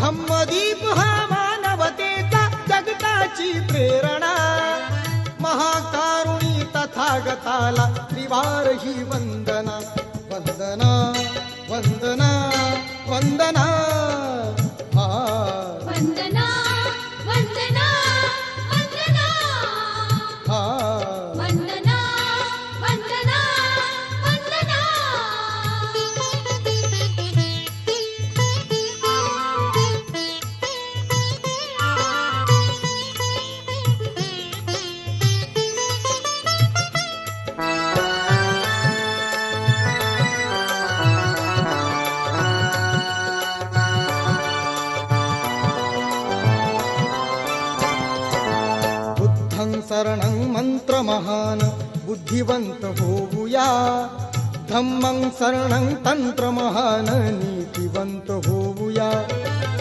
धम्मदीप हा मानवतेचा जगताची प्रेरणा, महाकारुणी तथागताला त्रिवार ही वंदना, वंदना वंदना वंदना हा वंदना वंदना वंदना हा वंदना वंदना वंदना. बुद्धं शरणं मंत्र महान बुद्धिवंत होऊया, धम्मं शरणं तंत्र महान नीतिवंत